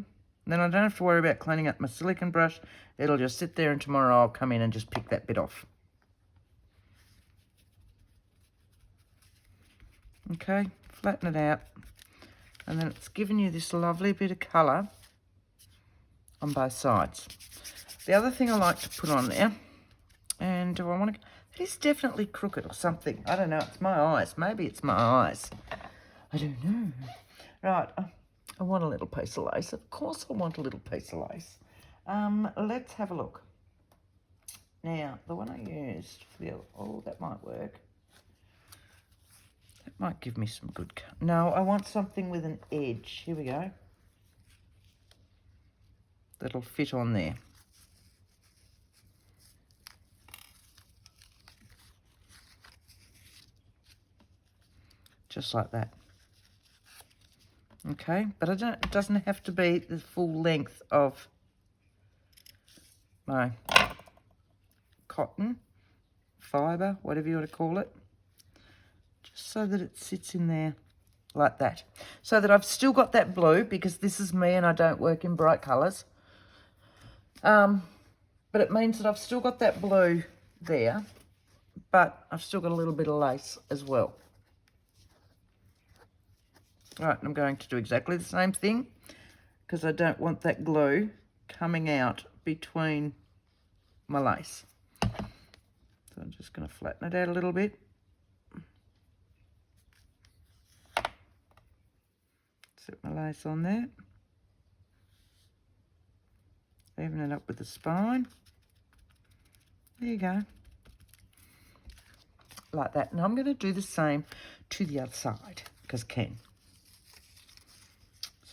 then I don't have to worry about cleaning up my silicone brush. It'll just sit there and tomorrow I'll come in and just pick that bit off. Okay, flatten it out. And then it's given you this lovely bit of colour on both sides. The other thing I like to put on there, and do I want to... It is definitely crooked or something. I don't know. It's my eyes. Maybe it's my eyes. I don't know. Right. I want a little piece of lace. Of course I want a little piece of lace. Let's have a look. Now, the one I used for the... Oh, that might work. Might give me some good... No, I want something with an edge. Here we go. That'll fit on there. Just like that. Okay, but it doesn't have to be the full length of my cotton, fibre, whatever you want to call it. Just so that it sits in there like that. So that I've still got that blue, because this is me and I don't work in bright colours. But it means that I've still got that blue there, but I've still got a little bit of lace as well. Right, I'm going to do exactly the same thing, because I don't want that glue coming out between my lace. So I'm just going to flatten it out a little bit. Set my lace on there. Even it up with the spine. There you go. Like that. And I'm going to do the same to the other side, because I can.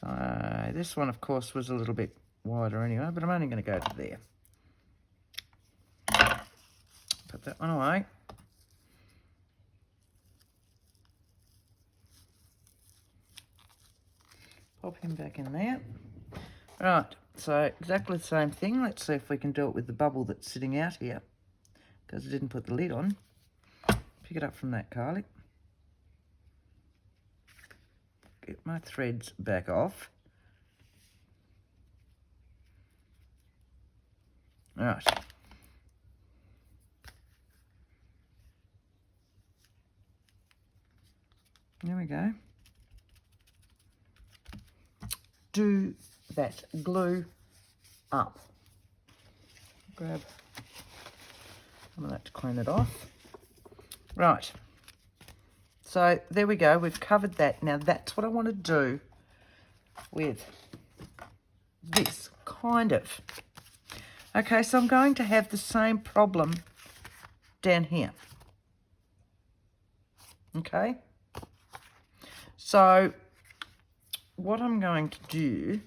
So this one, of course, was a little bit wider anyway, but I'm only going to go to there. Put that one away. Pop him back in there. Right, so exactly the same thing. Let's see if we can do it with the bubble that's sitting out here, because I didn't put the lid on. Pick it up from that, Kylie. Get my threads back off. Right. There we go. Do that glue up. Grab some of that to clean it off. Right. So there we go. We've covered that. Now that's what I want to do with this, kind of. Okay, so I'm going to have the same problem down here. Okay. So what I'm going to do,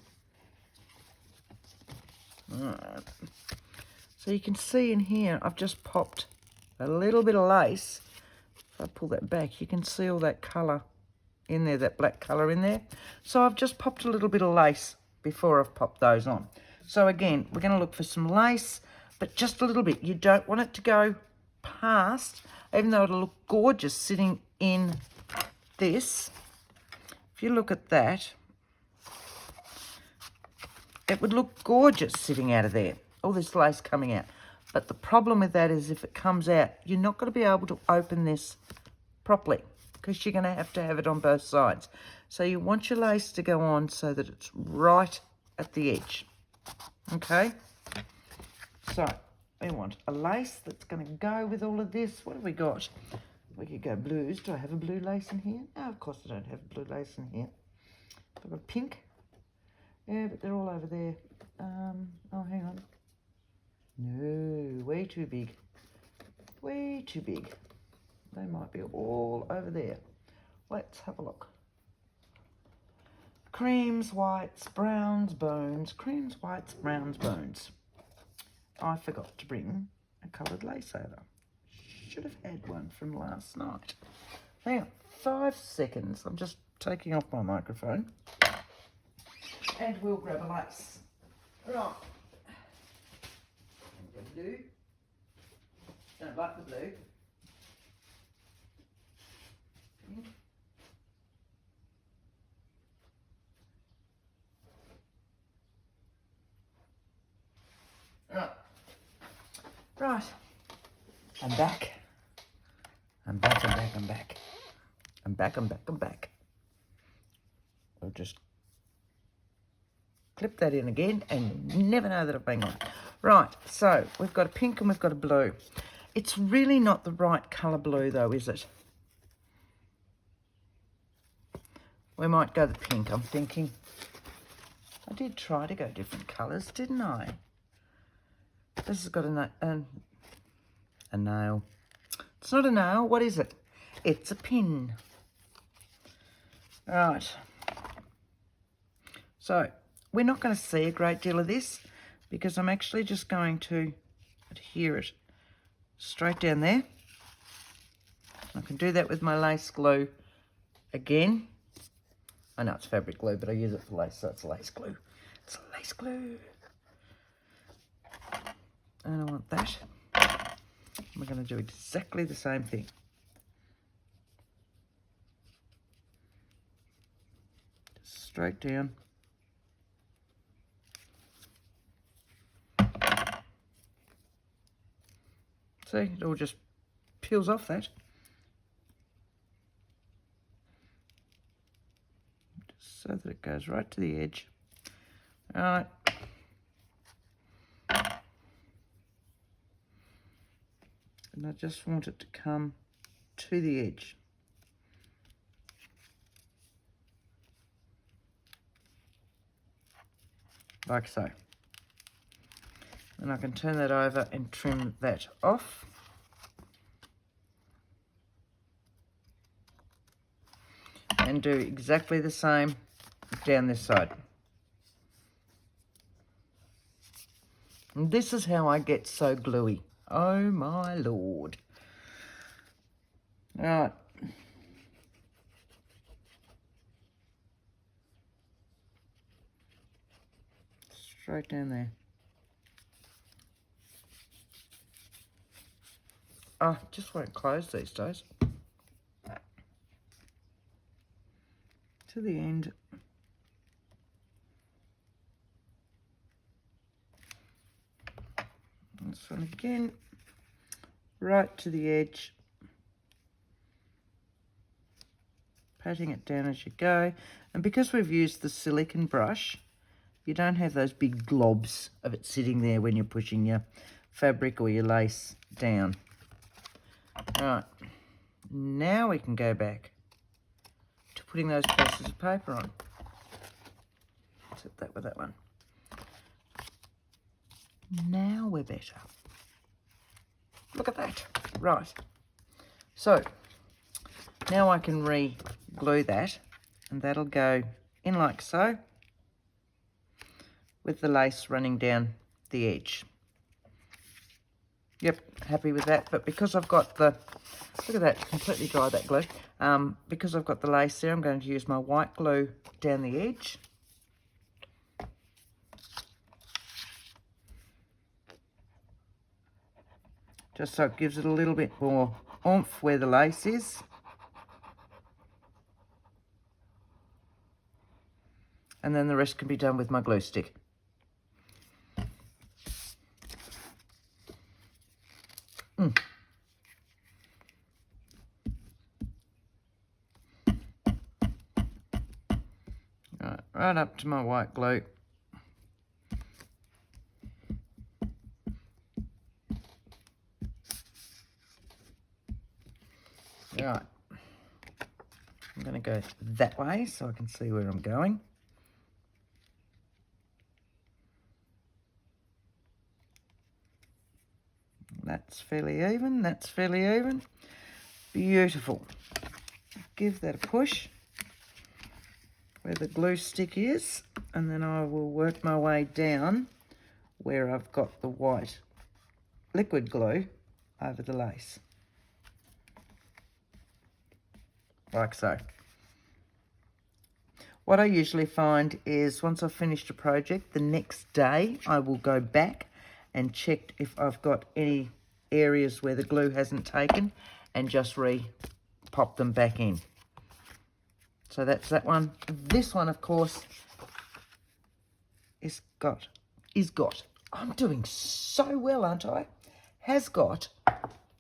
right, so you can see in here, I've just popped a little bit of lace. If I pull that back, you can see all that colour in there, that black colour in there. So I've just popped a little bit of lace before I've popped those on. So again, we're going to look for some lace, but just a little bit. You don't want it to go past, even though it'll look gorgeous sitting in this. If you look at that, it would look gorgeous sitting out of there, all this lace coming out. But the problem with that is if it comes out, you're not going to be able to open this properly, because you're going to have it on both sides. So you want your lace to go on so that it's right at the edge. Okay? So we want a lace that's going to go with all of this. What have we got? We could go blues. Do I have a blue lace in here? No, of course I don't have blue lace in here. I've got pink. Yeah, but they're all over there. Oh, hang on. No, way too big. Way too big. They might be all over there. Let's have a look. Creams, whites, browns, bones. Creams, whites, browns, bones. I forgot to bring a coloured lace over. Should have had one from last night. Hang on, 5 seconds. I'm just taking off my microphone. And we'll grab a lace. Right. Blue. Don't like the blue. Pink. Right. I'm back. I'm back, I'm back, I'm back. I'm back, I'm back, I'm back. I'll just clip that in again and you never know that I've been on. Right, so we've got a pink and we've got a blue. It's really not the right colour blue though, is it? We might go the pink, I'm thinking. I did try to go different colours, didn't I? This has got a nail. It's not a nail, what is it? It's a pin. Right. So we're not going to see a great deal of this because I'm actually just going to adhere it straight down there. I can do that with my lace glue again. I know it's fabric glue, but I use it for lace, so it's lace glue. It's lace glue. And I want that. We're going to do exactly the same thing. Just straight down. See, it all just peels off that. Just so that it goes right to the edge. All right. And I just want it to come to the edge. Like so. And I can turn that over and trim that off. And do exactly the same down this side. And this is how I get so gluey. Oh my Lord. All right. Straight down there. Oh, just won't close these days. To the end. This one again. Right to the edge. Patting it down as you go. And because we've used the silicone brush, you don't have those big globs of it sitting there when you're pushing your fabric or your lace down. Right, now we can go back to putting those pieces of paper on. Set that with that one. Now we're better. Look at that. Right. So, now I can re-glue that, and that'll go in like so, with the lace running down the edge. Yep, happy with that. But because I've got the, look at that, completely dry that glue. Because I've got the lace there, I'm going to use my white glue down the edge. Just so it gives it a little bit more oomph where the lace is. And then the rest can be done with my glue stick. Right up to my white glue. Right. I'm going to go that way so I can see where I'm going. That's fairly even, that's fairly even. Beautiful. Give that a push where the glue stick is, and then I will work my way down where I've got the white liquid glue over the lace. Like so. What I usually find is once I've finished a project, the next day I will go back and check if I've got any areas where the glue hasn't taken and just pop them back in. So that's that one. This one, of course, is got. I'm doing so well, aren't I? Has got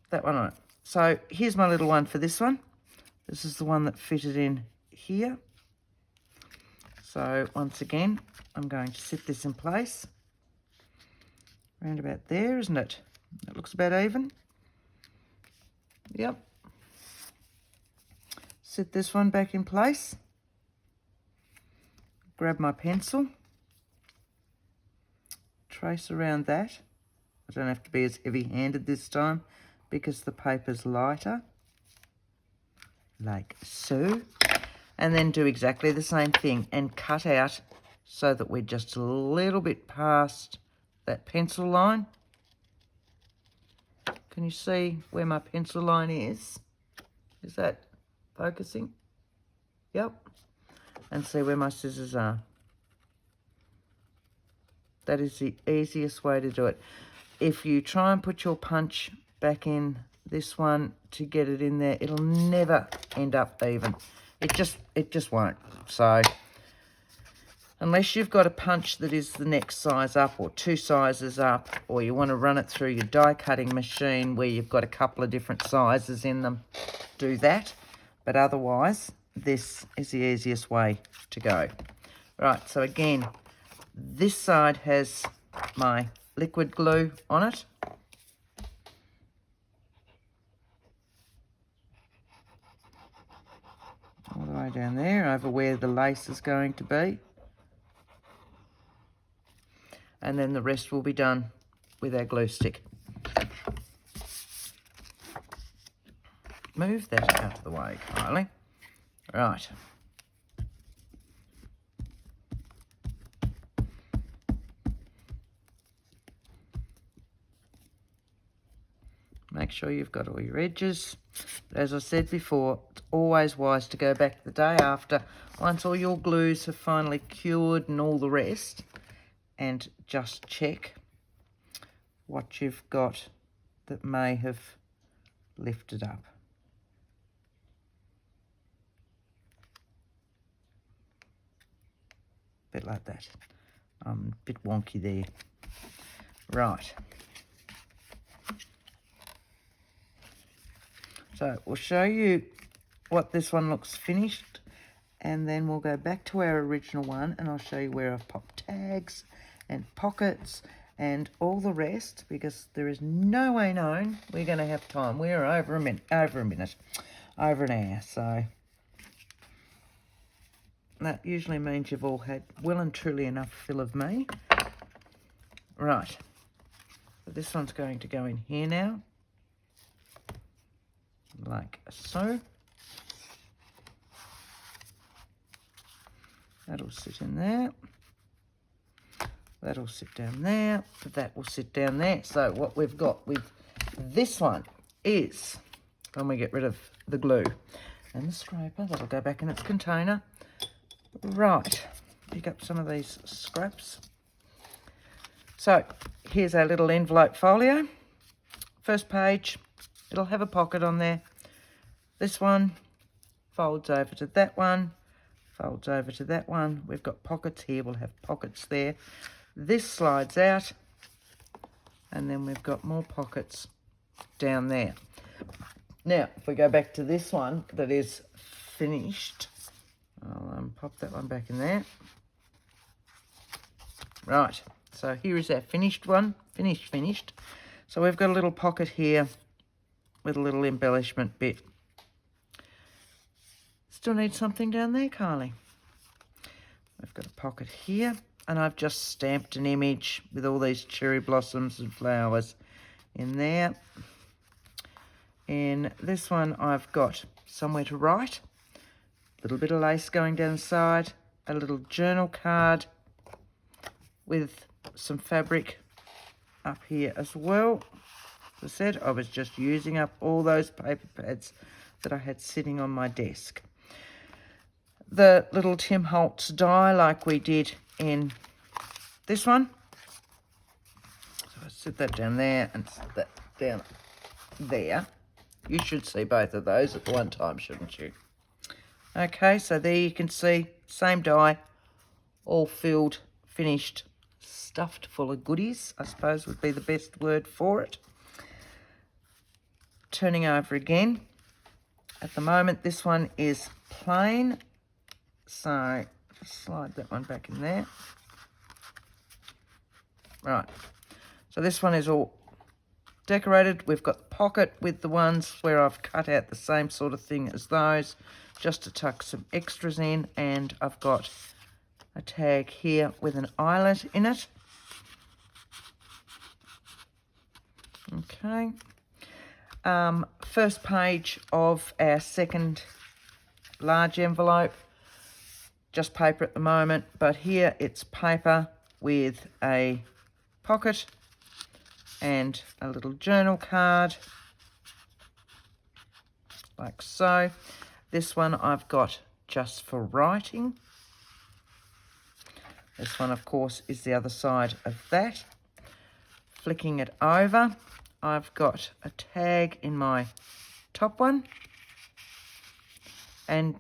that one on it. So here's my little one for this one. This is the one that fitted in here. So once again, I'm going to sit this in place. Around about there, isn't it? That looks about even. Yep. Sit this one back in place. Grab my pencil. Trace around that. I don't have to be as heavy-handed this time because the paper's lighter. Like so. And then do exactly the same thing and cut out so that we're just a little bit past that pencil line. Can you see where my pencil line is? Is that focusing? Yep. And see where my scissors are. That is the easiest way to do it. If you try and put your punch back in this one to get it in there, it'll never end up even. It just won't. So unless you've got a punch that is the next size up or 2 sizes up, or you want to run it through your die cutting machine where you've got a couple of different sizes in them, do that. But otherwise, this is the easiest way to go. Right, so again, this side has my liquid glue on it. All the way down there, over where the lace is going to be. And then the rest will be done with our glue stick. Move that out of the way, Kylie. Right. Make sure you've got all your edges. But as I said before, it's always wise to go back the day after, once all your glues have finally cured and all the rest, and just check what you've got that may have lifted up. A bit like that. I'm a bit wonky there. Right. So we'll show you what this one looks finished, and then we'll go back to our original one and I'll show you where I've popped tags and pockets and all the rest, because there is no way known we're going to have time. We're over an hour. So that usually means you've all had well and truly enough fill of me. Right, so this one's going to go in here now, like so. That'll sit in there. That'll sit down there. That will sit down there. So what we've got with this one is, when we get rid of the glue and the scraper, that'll go back in its container. Right, pick up some of these scraps. So here's our little envelope folio. First page, it'll have a pocket on there. This one folds over to that one, folds over to that one. We've got pockets here, we'll have pockets there. This slides out, and then we've got more pockets down there. Now, if we go back to this one that is finished, I'll pop that one back in there. Right, so here is our finished one, finished. So we've got a little pocket here with a little embellishment bit. Still need something down there, Kylie. We've got a pocket here, and I've just stamped an image with all these cherry blossoms and flowers in there. In this one, I've got somewhere to write, a little bit of lace going down the side, a little journal card with some fabric up here as well. As I said, I was just using up all those paper pads that I had sitting on my desk. The little Tim Holtz die like we did in this one. So I sit that down there and sit that down there. You should see both of those at one time, shouldn't you? Okay, so there you can see, same die, all filled, finished, stuffed full of goodies, I suppose would be the best word for it. Turning over again. At the moment, this one is plain. So just slide that one back in there. Right, so this one is all decorated. We've got the pocket with the ones where I've cut out the same sort of thing as those, just to tuck some extras in, and I've got a tag here with an eyelet in it. Okay. First page of our second large envelope. just paper at the moment, but here it's paper with a pocket and a little journal card, like so. This one I've got just for writing. This one, of course, is the other side of that. Flicking it over, I've got a tag in my top one and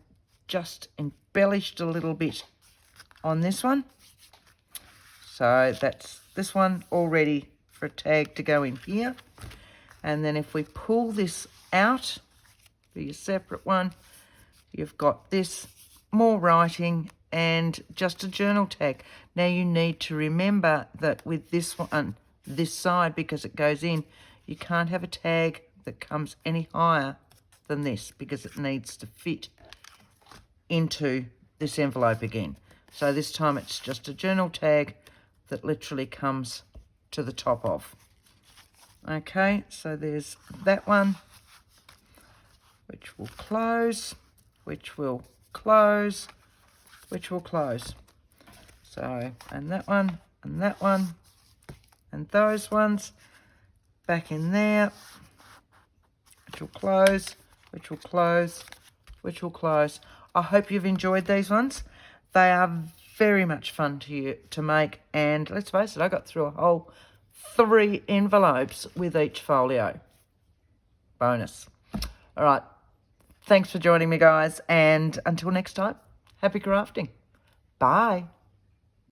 just embellished a little bit on this one. So that's this one all ready for a tag to go in here. And then if we pull this out for your separate one, you've got this, more writing and just a journal tag. Now you need to remember that with this one, this side, because it goes in, you can't have a tag that comes any higher than this because it needs to fit into this envelope again. So this time it's just a journal tag that literally comes to the top of. Okay, so there's that one, which will close, which will close, which will close. So, and that one, and that one, and those ones back in there, which will close, which will close, which will close. I hope you've enjoyed these ones. They are very much fun to make, and let's face it, I got through a whole 3 envelopes with each folio. Bonus. All right, thanks for joining me, guys, and until next time, happy crafting. Bye.